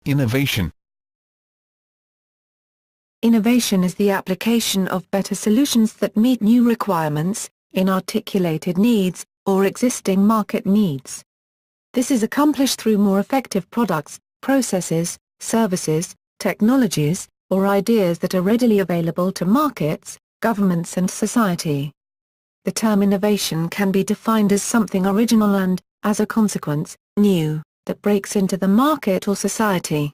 Innovation. Innovation is the application of better solutions that meet new requirements, inarticulated needs, or existing market needs. This is accomplished through more effective products, processes, services, technologies, or ideas that are readily available to markets, governments and society. The term innovation can be defined as something original and, as a consequence, new, that breaks into the market or society.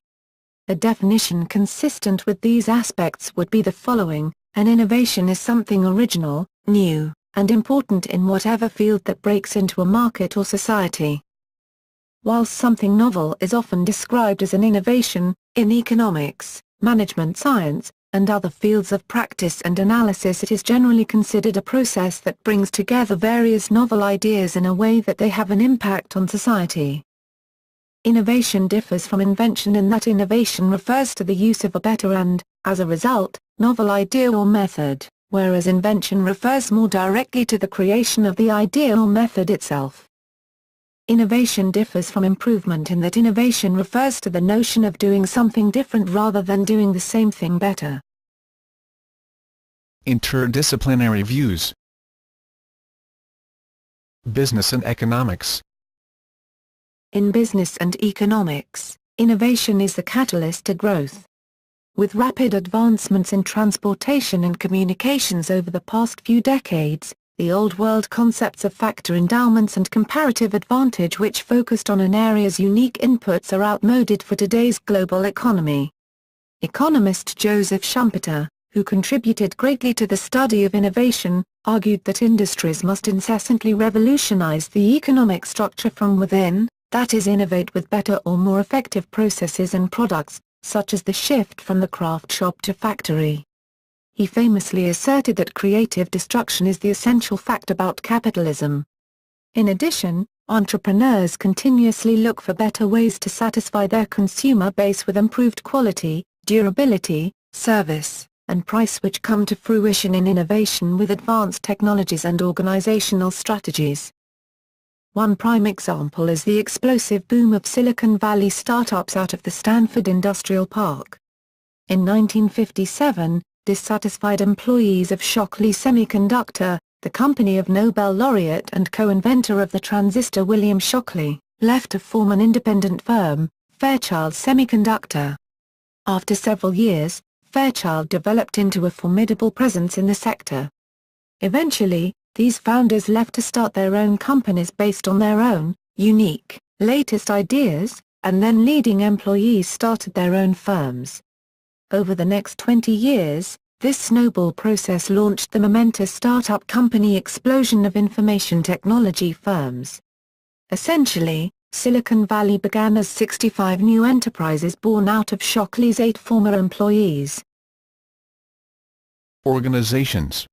A definition consistent with these aspects would be the following: an innovation is something original, new, and important in whatever field that breaks into a market or society. Whilst something novel is often described as an innovation, in economics, management science, and other fields of practice and analysis it is generally considered a process that brings together various novel ideas in a way that they have an impact on society. Innovation differs from invention in that innovation refers to the use of a better and, as a result, novel idea or method, whereas invention refers more directly to the creation of the idea or method itself. Innovation differs from improvement in that innovation refers to the notion of doing something different rather than doing the same thing better. Interdisciplinary views. Business and economics. In business and economics, innovation is the catalyst to growth. With rapid advancements in transportation and communications over the past few decades, the old world concepts of factor endowments and comparative advantage which focused on an area's unique inputs are outmoded for today's global economy. Economist Joseph Schumpeter, who contributed greatly to the study of innovation, argued that industries must incessantly revolutionize the economic structure from within, that is, innovate with better or more effective processes and products, such as the shift from the craft shop to factory. He famously asserted that creative destruction is the essential fact about capitalism. In addition, entrepreneurs continuously look for better ways to satisfy their consumer base with improved quality, durability, service, and price which come to fruition in innovation with advanced technologies and organizational strategies. One prime example is the explosive boom of Silicon Valley startups out of the Stanford Industrial Park. In 1957, dissatisfied employees of Shockley Semiconductor, the company of Nobel laureate and co-inventor of the transistor William Shockley, left to form an independent firm, Fairchild Semiconductor. After several years, Fairchild developed into a formidable presence in the sector. Eventually, these founders left to start their own companies based on their own, unique, latest ideas, and then leading employees started their own firms. Over the next 20 years, this snowball process launched the momentous startup company explosion of information technology firms. Essentially, Silicon Valley began as 65 new enterprises born out of Shockley's 8 former employees. Organizations.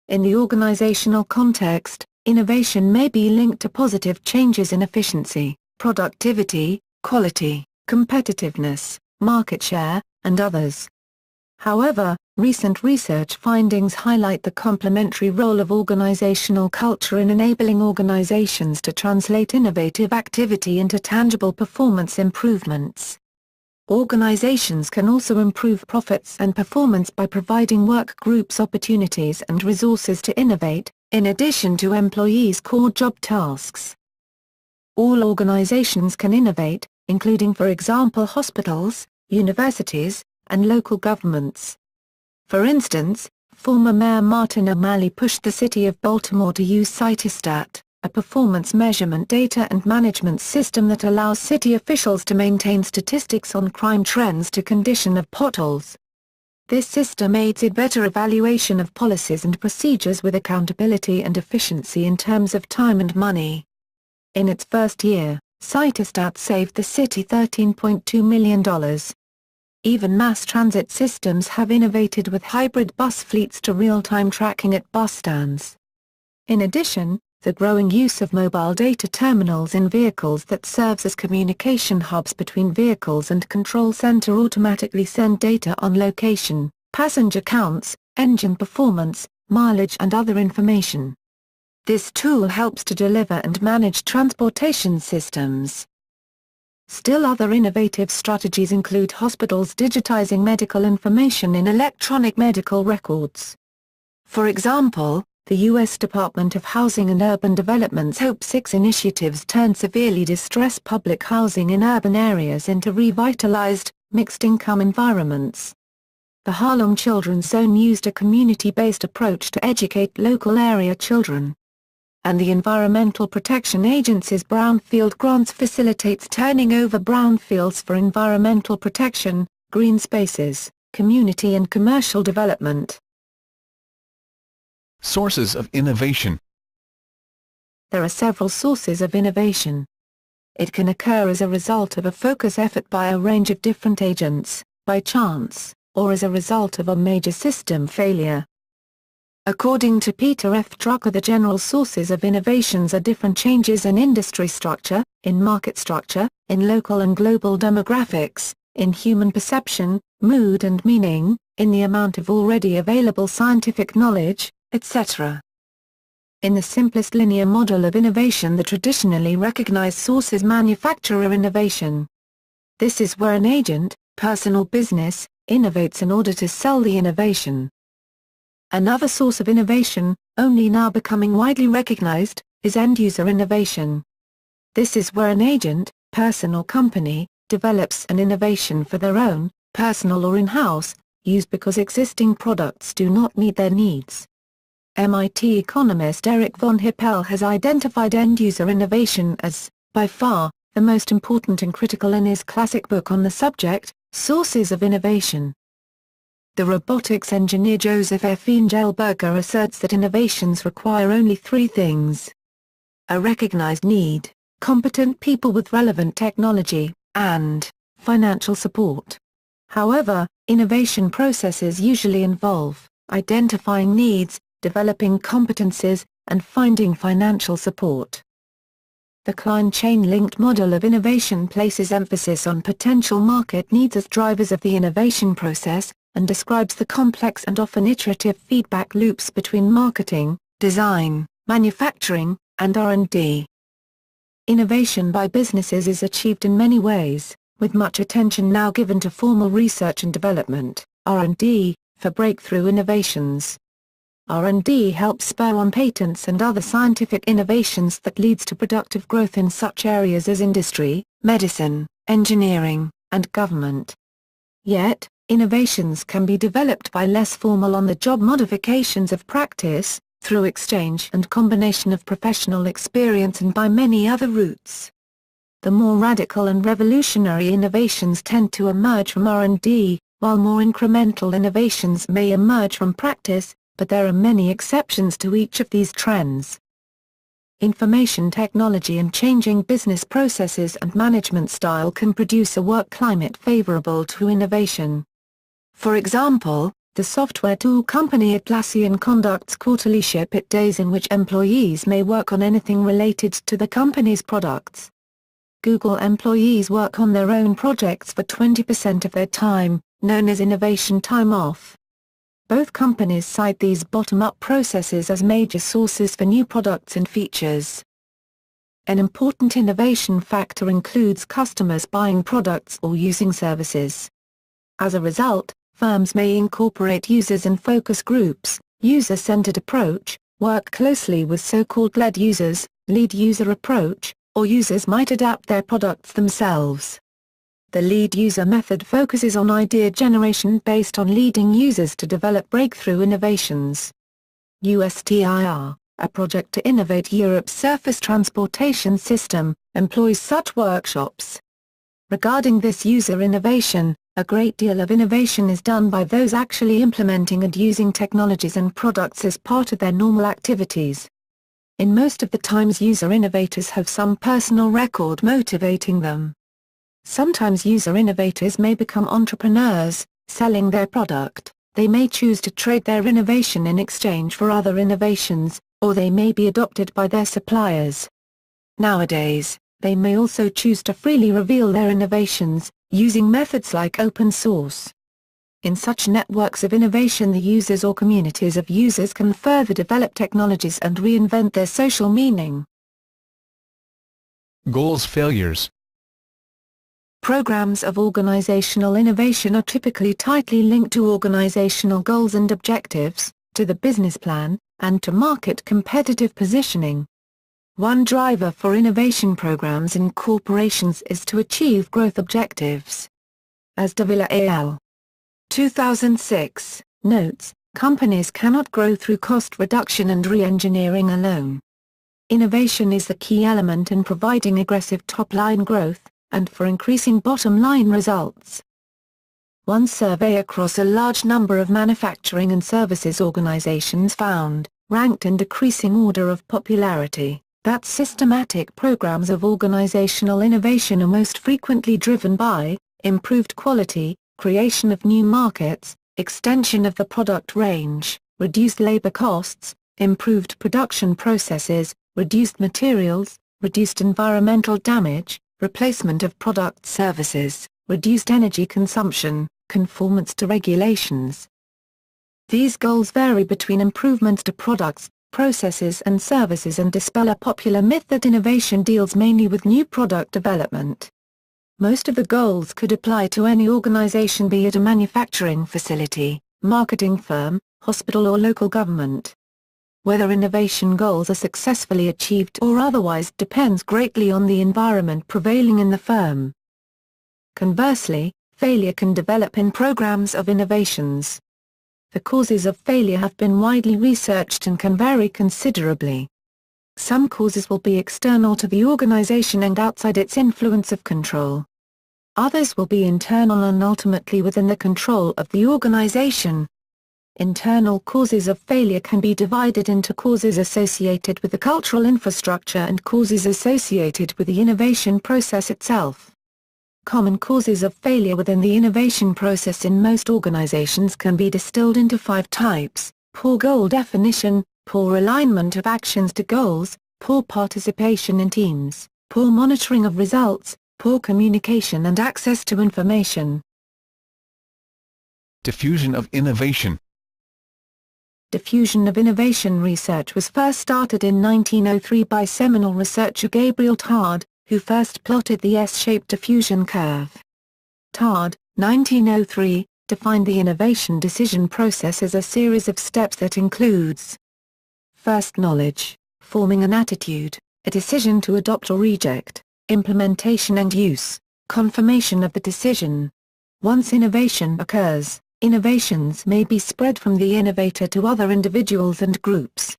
In the organizational context, innovation may be linked to positive changes in efficiency, productivity, quality, competitiveness, market share, and others. However, recent research findings highlight the complementary role of organizational culture in enabling organizations to translate innovative activity into tangible performance improvements. Organizations can also improve profits and performance by providing work groups opportunities and resources to innovate, in addition to employees' core job tasks. All organizations can innovate, including for example hospitals, universities, and local governments. For instance, former Mayor Martin O'Malley pushed the city of Baltimore to use Cytostat, a performance measurement data and management system that allows city officials to maintain statistics on crime trends to condition of potholes. This system aids in better evaluation of policies and procedures with accountability and efficiency in terms of time and money. In its first year, Cytostat saved the city $13.2 million. Even mass transit systems have innovated with hybrid bus fleets to real-time tracking at bus stands. In addition, the growing use of mobile data terminals in vehicles that serves as communication hubs between vehicles and control center automatically send data on location, passenger counts, engine performance, mileage and other information. This tool helps to deliver and manage transportation systems. Still other innovative strategies include hospitals digitizing medical information in electronic medical records. For example, the U.S. Department of Housing and Urban Development's Hope 6 initiatives turned severely distressed public housing in urban areas into revitalized, mixed-income environments. The Harlem Children's Zone used a community-based approach to educate local area children. And the Environmental Protection Agency's Brownfield Grants facilitates turning over brownfields for environmental protection, green spaces, community and commercial development. Sources of innovation. There are several sources of innovation. It can occur as a result of a focus effort by a range of different agents, by chance, or as a result of a major system failure. According to Peter F. Drucker, the general sources of innovations are different changes in industry structure, in market structure, in local and global demographics, in human perception, mood and meaning, in the amount of already available scientific knowledge, etc. In the simplest linear model of innovation, the traditionally recognized source is manufacturer innovation. This is where an agent, person or business, innovates in order to sell the innovation. Another source of innovation, only now becoming widely recognized, is end-user innovation. This is where an agent, person or company, develops an innovation for their own, personal or in-house, use because existing products do not meet their needs. MIT economist Eric von Hippel has identified end-user innovation as, by far, the most important and critical in his classic book on the subject, Sources of Innovation. The robotics engineer Joseph F. Engelberger asserts that innovations require only three things: a recognized need, competent people with relevant technology, and financial support. However, innovation processes usually involve identifying needs, developing competencies, and finding financial support. The Klein chain-linked model of innovation places emphasis on potential market needs as drivers of the innovation process, and describes the complex and often iterative feedback loops between marketing, design, manufacturing, and R&D. Innovation by businesses is achieved in many ways, with much attention now given to formal research and development, R&D, for breakthrough innovations. R&D helps spur on patents and other scientific innovations that leads to productive growth in such areas as industry, medicine, engineering, and government. Yet, innovations can be developed by less formal on-the-job modifications of practice, through exchange and combination of professional experience, and by many other routes. The more radical and revolutionary innovations tend to emerge from R&D, while more incremental innovations may emerge from practice, but there are many exceptions to each of these trends. Information technology and changing business processes and management style can produce a work climate favorable to innovation. For example, the software tool company Atlassian conducts quarterly ship-it days in which employees may work on anything related to the company's products. Google employees work on their own projects for 20% of their time, known as innovation time off. Both companies cite these bottom-up processes as major sources for new products and features. An important innovation factor includes customers buying products or using services. As a result, firms may incorporate users and focus groups, user-centered approach, work closely with so-called lead users, lead user approach, or users might adapt their products themselves. The lead user method focuses on idea generation based on leading users to develop breakthrough innovations. USTIR, a project to innovate Europe's surface transportation system, employs such workshops. Regarding this user innovation, a great deal of innovation is done by those actually implementing and using technologies and products as part of their normal activities. In most of the times, user innovators have some personal record motivating them. Sometimes user innovators may become entrepreneurs, selling their product. They may choose to trade their innovation in exchange for other innovations, or they may be adopted by their suppliers. Nowadays, they may also choose to freely reveal their innovations, using methods like open source. In such networks of innovation, the users or communities of users can further develop technologies and reinvent their social meaning. Goals failures. Programs of organizational innovation are typically tightly linked to organizational goals and objectives, to the business plan, and to market competitive positioning. One driver for innovation programs in corporations is to achieve growth objectives. As Davila al. 2006 notes, companies cannot grow through cost reduction and re-engineering alone. Innovation is the key element in providing aggressive top-line growth, and for increasing bottom-line results. One survey across a large number of manufacturing and services organizations found, ranked in decreasing order of popularity, that systematic programs of organizational innovation are most frequently driven by improved quality, creation of new markets, extension of the product range, reduced labor costs, improved production processes, reduced materials, reduced environmental damage, replacement of product services, reduced energy consumption, conformance to regulations. These goals vary between improvements to products, processes and services and dispel a popular myth that innovation deals mainly with new product development. Most of the goals could apply to any organization, be it a manufacturing facility, marketing firm, hospital or local government. Whether innovation goals are successfully achieved or otherwise depends greatly on the environment prevailing in the firm. Conversely, failure can develop in programs of innovations. The causes of failure have been widely researched and can vary considerably. Some causes will be external to the organization and outside its influence of control. Others will be internal and ultimately within the control of the organization. Internal causes of failure can be divided into causes associated with the cultural infrastructure and causes associated with the innovation process itself. Common causes of failure within the innovation process in most organizations can be distilled into 5 types: poor goal definition, poor alignment of actions to goals, poor participation in teams, poor monitoring of results, poor communication and access to information. Diffusion of innovation. Diffusion of innovation research was first started in 1903 by seminal researcher Gabriel Tarde, who first plotted the S-shaped diffusion curve. Tarde, 1903, defined the innovation decision process as a series of steps that includes: first, knowledge, forming an attitude, a decision to adopt or reject, implementation and use, confirmation of the decision. Once innovation occurs, innovations may be spread from the innovator to other individuals and groups.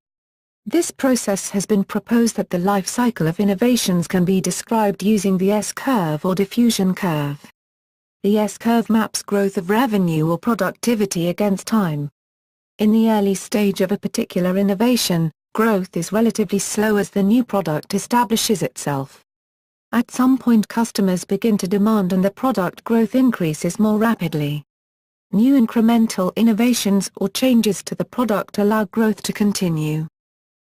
This process has been proposed that the life cycle of innovations can be described using the S-curve or diffusion curve. The S-curve maps growth of revenue or productivity against time. In the early stage of a particular innovation, growth is relatively slow as the new product establishes itself. At some point customers begin to demand and the product growth increases more rapidly. New incremental innovations or changes to the product allow growth to continue.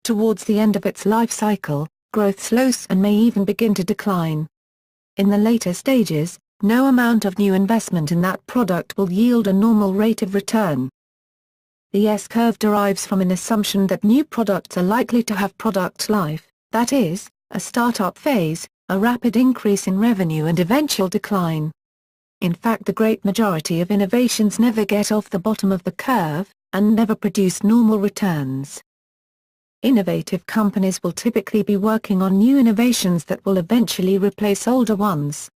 Towards the end of its life cycle, growth slows and may even begin to decline. In the later stages, no amount of new investment in that product will yield a normal rate of return. The S-curve derives from an assumption that new products are likely to have product life, that is, a startup phase, a rapid increase in revenue and eventual decline. In fact, the great majority of innovations never get off the bottom of the curve, and never produce normal returns. Innovative companies will typically be working on new innovations that will eventually replace older ones.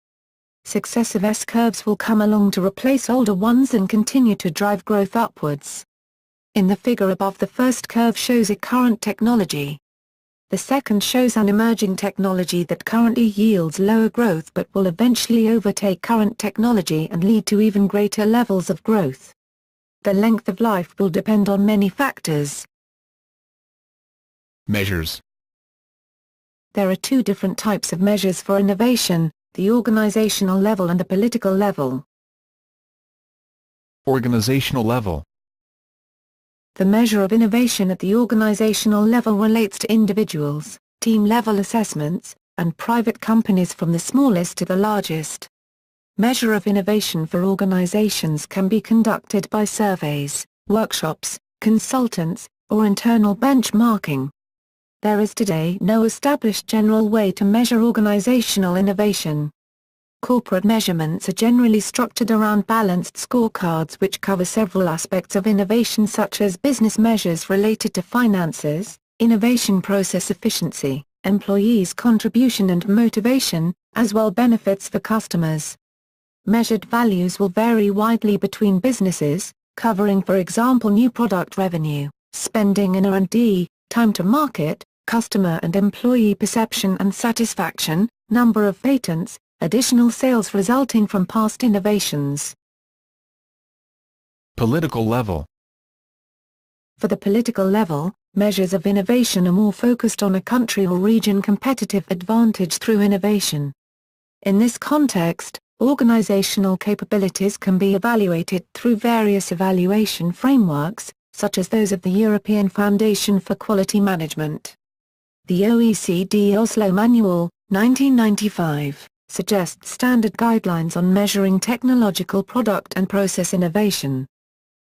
Successive S-curves will come along to replace older ones and continue to drive growth upwards. In the figure above, the first curve shows a current technology. The second shows an emerging technology that currently yields lower growth but will eventually overtake current technology and lead to even greater levels of growth. The length of life will depend on many factors. Measures. There are 2 different types of measures for innovation, the organizational level and the political level. Organizational level. The measure of innovation at the organizational level relates to individuals, team-level assessments, and private companies from the smallest to the largest. Measure of innovation for organizations can be conducted by surveys, workshops, consultants, or internal benchmarking. There is today no established general way to measure organizational innovation. Corporate measurements are generally structured around balanced scorecards which cover several aspects of innovation such as business measures related to finances, innovation process efficiency, employees' contribution and motivation, as well benefits for customers. Measured values will vary widely between businesses, covering for example new product revenue, spending in R&D, time to market, customer and employee perception and satisfaction, number of patents, additional sales resulting from past innovations. Political level. For the political level, measures of innovation are more focused on a country or region competitive advantage through innovation. In this context, organizational capabilities can be evaluated through various evaluation frameworks, such as those of the European Foundation for Quality Management. The OECD Oslo Manual, 1995, suggests standard guidelines on measuring technological product and process innovation.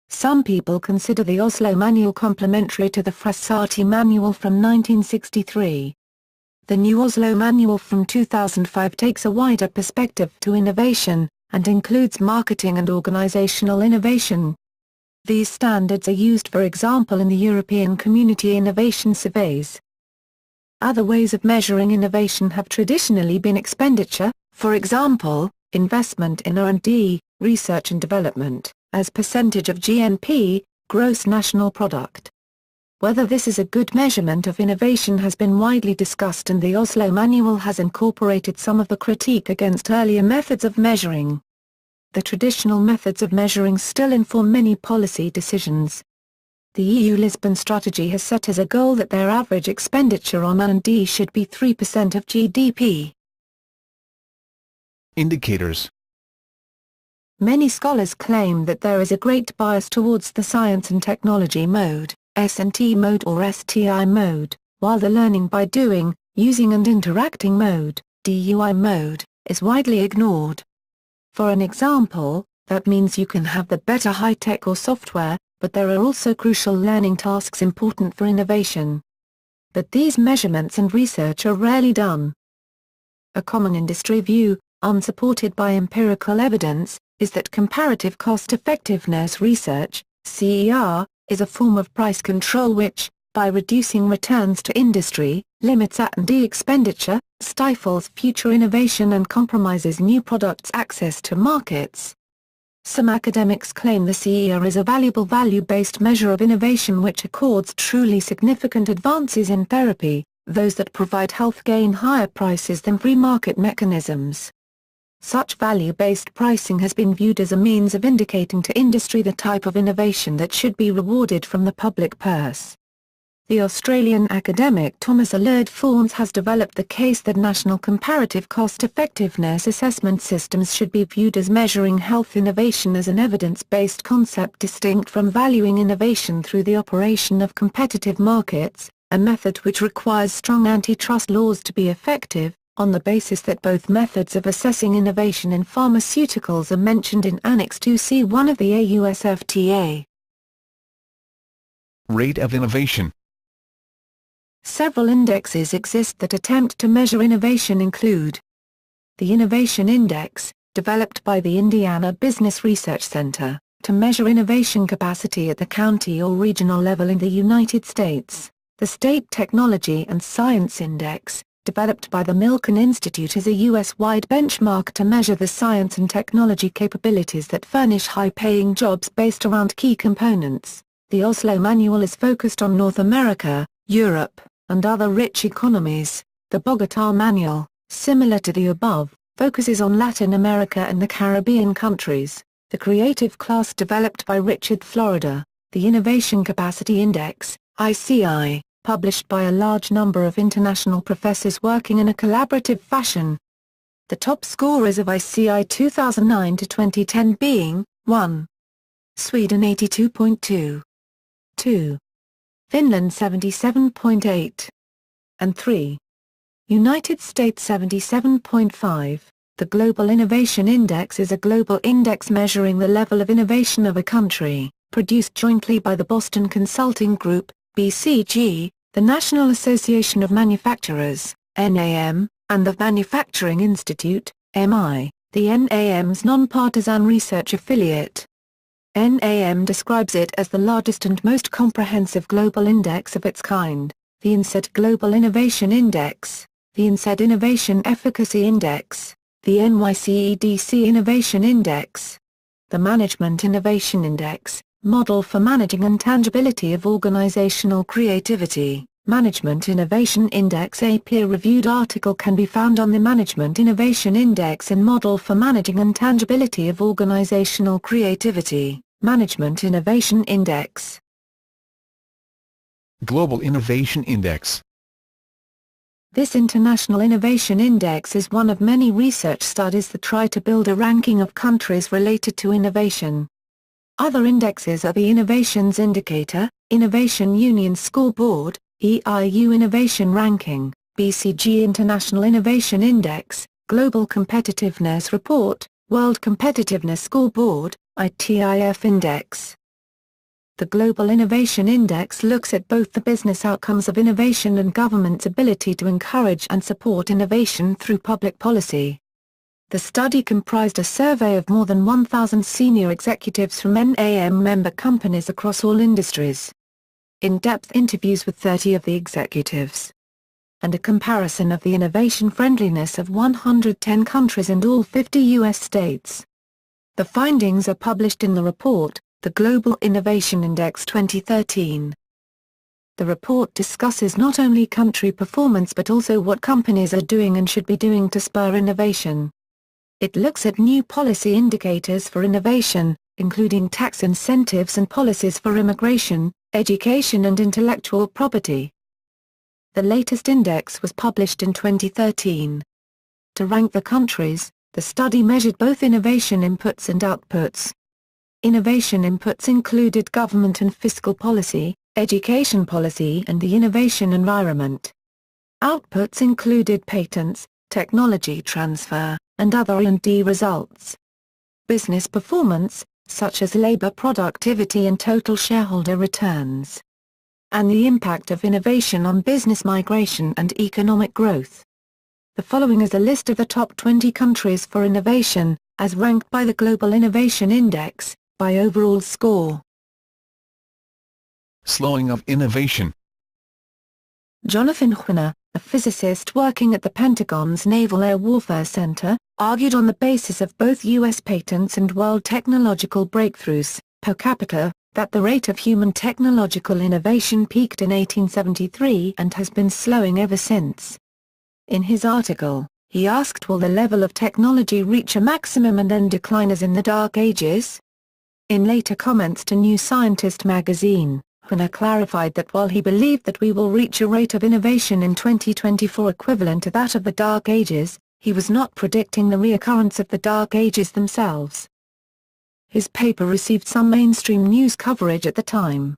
Some people consider the Oslo Manual complementary to the Frassati Manual from 1963. The new Oslo Manual from 2005 takes a wider perspective to innovation, and includes marketing and organizational innovation. These standards are used for example in the European Community Innovation Surveys. Other ways of measuring innovation have traditionally been expenditure, for example, investment in R&D, research and development, as percentage of GNP, gross national product. Whether this is a good measurement of innovation has been widely discussed, and the Oslo Manual has incorporated some of the critique against earlier methods of measuring. The traditional methods of measuring still inform many policy decisions. The EU Lisbon Strategy has set as a goal that their average expenditure on R&D should be 3% of GDP. Indicators. Many scholars claim that there is a great bias towards the science and technology mode, S&T mode or STI mode, while the learning by doing, using and interacting mode, DUI mode, is widely ignored. For an example, that means you can have the better high-tech or software, but there are also crucial learning tasks important for innovation. But these measurements and research are rarely done. A common industry view, unsupported by empirical evidence, is that comparative cost-effectiveness research, CER, is a form of price control which, by reducing returns to industry, limits R&D expenditure, stifles future innovation and compromises new products' access to markets. Some academics claim the CER is a valuable value-based measure of innovation which accords truly significant advances in therapy. Those that provide health gain higher prices than free market mechanisms. Such value-based pricing has been viewed as a means of indicating to industry the type of innovation that should be rewarded from the public purse. The Australian academic Thomas Allard Fawns has developed the case that national comparative cost-effectiveness assessment systems should be viewed as measuring health innovation as an evidence-based concept distinct from valuing innovation through the operation of competitive markets, a method which requires strong antitrust laws to be effective, on the basis that both methods of assessing innovation in pharmaceuticals are mentioned in Annex 2C1 of the AUSFTA. Rate of innovation. Several indexes exist that attempt to measure innovation include the Innovation Index, developed by the Indiana Business Research Center, to measure innovation capacity at the county or regional level in the United States. The State Technology and Science Index, developed by the Milken Institute, is a U.S.-wide benchmark to measure the science and technology capabilities that furnish high-paying jobs based around key components. The Oslo Manual is focused on North America, Europe, and other rich economies. The Bogota Manual, similar to the above, focuses on Latin America and the Caribbean countries. The Creative Class, developed by Richard Florida. The Innovation Capacity Index, ICI, published by a large number of international professors working in a collaborative fashion. The top scorers of ICI 2009 to 2010 being, 1. Sweden 82.2. 2. Finland 77.8. And 3. United States 77.5. The Global Innovation Index is a global index measuring the level of innovation of a country, produced jointly by the Boston Consulting Group, BCG, the National Association of Manufacturers, NAM, and the Manufacturing Institute, MI. the NAM's nonpartisan research affiliate. NAM describes it as the largest and most comprehensive global index of its kind, the INSEAD Global Innovation Index, the INSEAD Innovation Efficacy Index, the NYCEDC Innovation Index, the Management Innovation Index, Model for Managing Intangibility of Organizational Creativity. Management Innovation Index. A peer-reviewed article can be found on the Management Innovation Index and Model for Managing Intangibility of Organizational Creativity, Management Innovation Index. Global Innovation Index. This International Innovation Index is one of many research studies that try to build a ranking of countries related to innovation. Other indexes are the Innovations Indicator, Innovation Union Scoreboard, EIU Innovation Ranking, BCG International Innovation Index, Global Competitiveness Report, World Competitiveness Scoreboard, ITIF Index. The Global Innovation Index looks at both the business outcomes of innovation and government's ability to encourage and support innovation through public policy. The study comprised a survey of more than 1,000 senior executives from NAM member companies across all industries. In-depth interviews with 30 of the executives, and a comparison of the innovation friendliness of 110 countries and all 50 U.S. states. The findings are published in the report, the Global Innovation Index 2013. The report discusses not only country performance but also what companies are doing and should be doing to spur innovation. It looks at new policy indicators for innovation, including tax incentives and policies for immigration, education and intellectual property. The latest index was published in 2013. To rank the countries, the study measured both innovation inputs and outputs. Innovation inputs included government and fiscal policy, education policy and the innovation environment. Outputs included patents, technology transfer, and other R&D results. Business performance, such as labor productivity and total shareholder returns. And the impact of innovation on business migration and economic growth. The following is a list of the top 20 countries for innovation, as ranked by the Global Innovation Index, by overall score. Slowing of innovation. Jonathan Huener, a physicist working at the Pentagon's Naval Air Warfare Center, argued on the basis of both U.S. patents and world technological breakthroughs, per capita, that the rate of human technological innovation peaked in 1873 and has been slowing ever since. In his article, he asked, will the level of technology reach a maximum and then decline as in the Dark Ages? In later comments to New Scientist magazine, Huener clarified that while he believed that we will reach a rate of innovation in 2024 equivalent to that of the Dark Ages, he was not predicting the reoccurrence of the Dark Ages themselves. His paper received some mainstream news coverage at the time.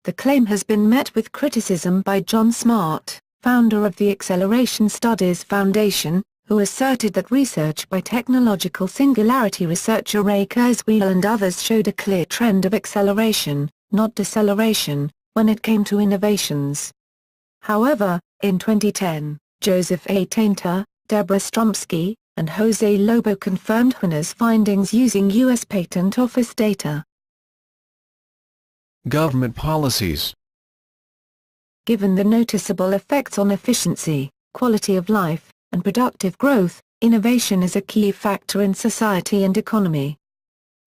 The claim has been met with criticism by John Smart, founder of the Acceleration Studies Foundation, who asserted that research by technological singularity researcher Ray Kurzweil and others showed a clear trend of acceleration, not deceleration, when it came to innovations. However, in 2010, Joseph A. Tainter, Deborah Strumsky, and Jose Lobo confirmed Huener's findings using U.S. Patent Office data. Government policies. Given the noticeable effects on efficiency, quality of life, and productive growth, innovation is a key factor in society and economy.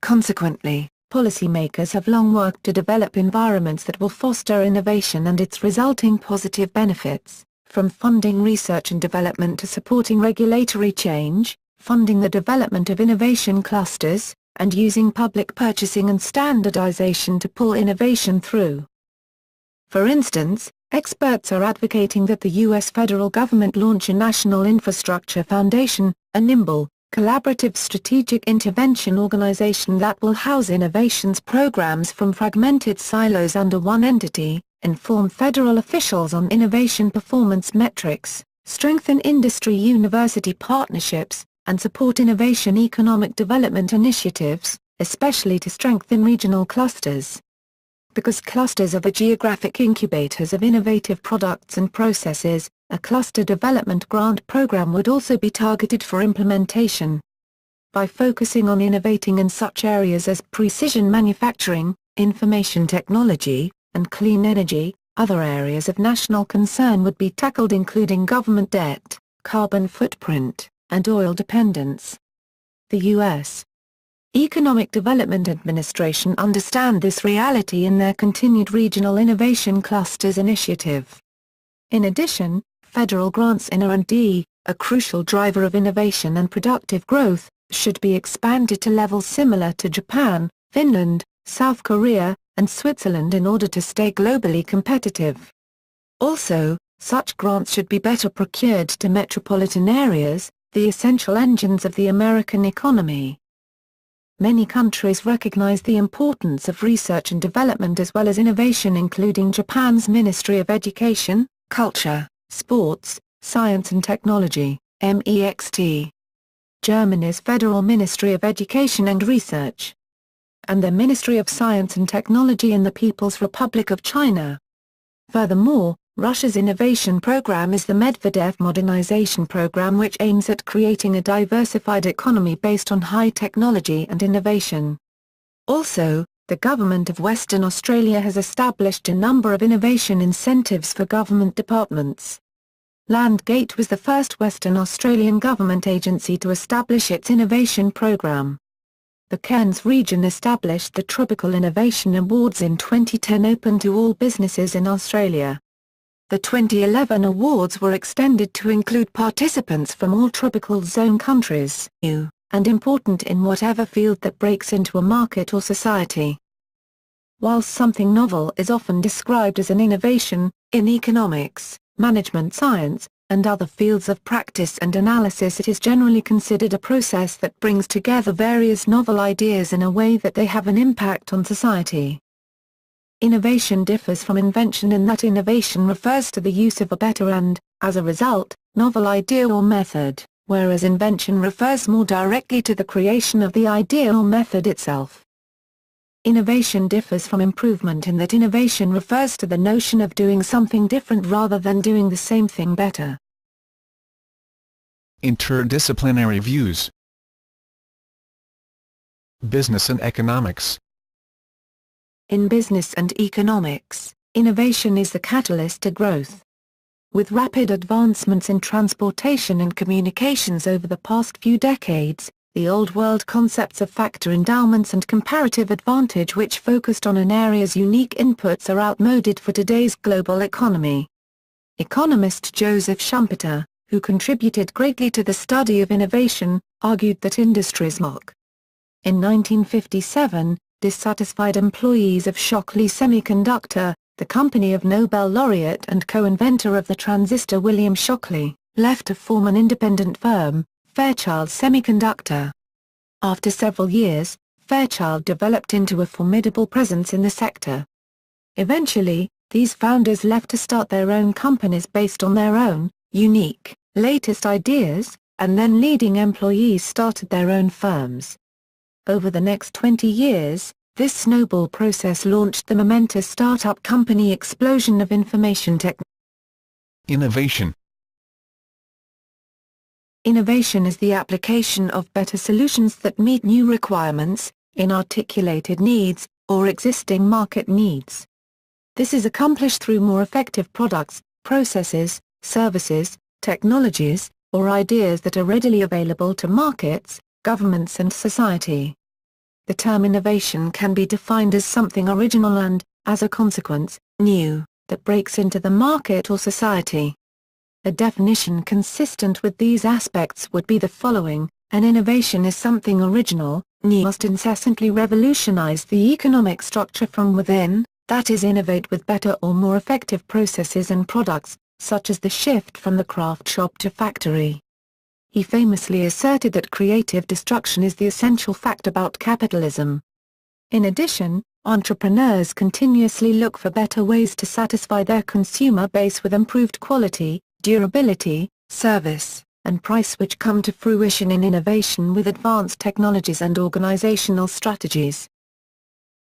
Consequently, policymakers have long worked to develop environments that will foster innovation and its resulting positive benefits, from funding research and development to supporting regulatory change, funding the development of innovation clusters, and using public purchasing and standardization to pull innovation through. For instance, experts are advocating that the U.S. federal government launch a National Infrastructure Foundation, a nimble, collaborative strategic intervention organization that will house innovations programs from fragmented silos under one entity, inform federal officials on innovation performance metrics, strengthen industry-university partnerships, and support innovation economic development initiatives, especially to strengthen regional clusters. Because clusters are the geographic incubators of innovative products and processes, a cluster development grant program would also be targeted for implementation. by focusing on innovating in such areas as precision manufacturing, information technology, and clean energy. Other areas of national concern would be tackled, including government debt, carbon footprint, and oil dependence. The U.S. Economic Development Administration understand this reality in their continued Regional Innovation Clusters initiative. In addition, federal grants in R&D, a crucial driver of innovation and productive growth, should be expanded to levels similar to Japan, Finland, South Korea, and Switzerland in order to stay globally competitive. Also, such grants should be better procured to metropolitan areas, the essential engines of the American economy. Many countries recognize the importance of research and development as well as innovation, including Japan's Ministry of Education, Culture, Sports, Science and Technology, MEXT. Germany's Federal Ministry of Education and Research. And the Ministry of Science and Technology in the People's Republic of China. Furthermore, Russia's innovation program is the Medvedev Modernization Program, which aims at creating a diversified economy based on high technology and innovation. Also, the government of Western Australia has established a number of innovation incentives for government departments. Landgate was the first Western Australian government agency to establish its innovation program. The Cairns region established the Tropical Innovation Awards in 2010, open to all businesses in Australia. The 2011 awards were extended to include participants from all tropical zone countries, and important in whatever field that breaks into a market or society. While something novel is often described as an innovation, in economics, management science, and other fields of practice and analysis, it is generally considered a process that brings together various novel ideas in a way that they have an impact on society. Innovation differs from invention in that innovation refers to the use of a better and, as a result, novel idea or method, whereas invention refers more directly to the creation of the idea or method itself. Innovation differs from improvement in that innovation refers to the notion of doing something different rather than doing the same thing better. Interdisciplinary views. Business and economics. In business and economics, innovation is the catalyst to growth. With rapid advancements in transportation and communications over the past few decades, the old-world concepts of factor endowments and comparative advantage, which focused on an area's unique inputs, are outmoded for today's global economy. Economist Joseph Schumpeter, who contributed greatly to the study of innovation, argued that industries mock. In 1957, dissatisfied employees of Shockley Semiconductor, the company of Nobel laureate and co-inventor of the transistor William Shockley, left to form an independent firm, Fairchild Semiconductor. After several years, Fairchild developed into a formidable presence in the sector. Eventually, these founders left to start their own companies based on their own, unique, latest ideas, and then leading employees started their own firms. Over the next 20 years, this snowball process launched the momentous startup company explosion of information technology. Innovation. Innovation is the application of better solutions that meet new requirements, inarticulated needs, or existing market needs. This is accomplished through more effective products, processes, services, technologies, or ideas that are readily available to markets, governments and society. The term innovation can be defined as something original and, as a consequence, new, that breaks into the market or society. A definition consistent with these aspects would be the following: an innovation is something original, new, must incessantly revolutionize the economic structure from within, that is, innovate with better or more effective processes and products, such as the shift from the craft shop to factory. He famously asserted that creative destruction is the essential fact about capitalism. In addition, entrepreneurs continuously look for better ways to satisfy their consumer base with improved quality, durability, service, and price, which come to fruition in innovation with advanced technologies and organizational strategies.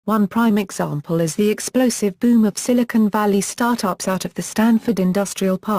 One prime example is the explosive boom of Silicon Valley startups out of the Stanford Industrial Park.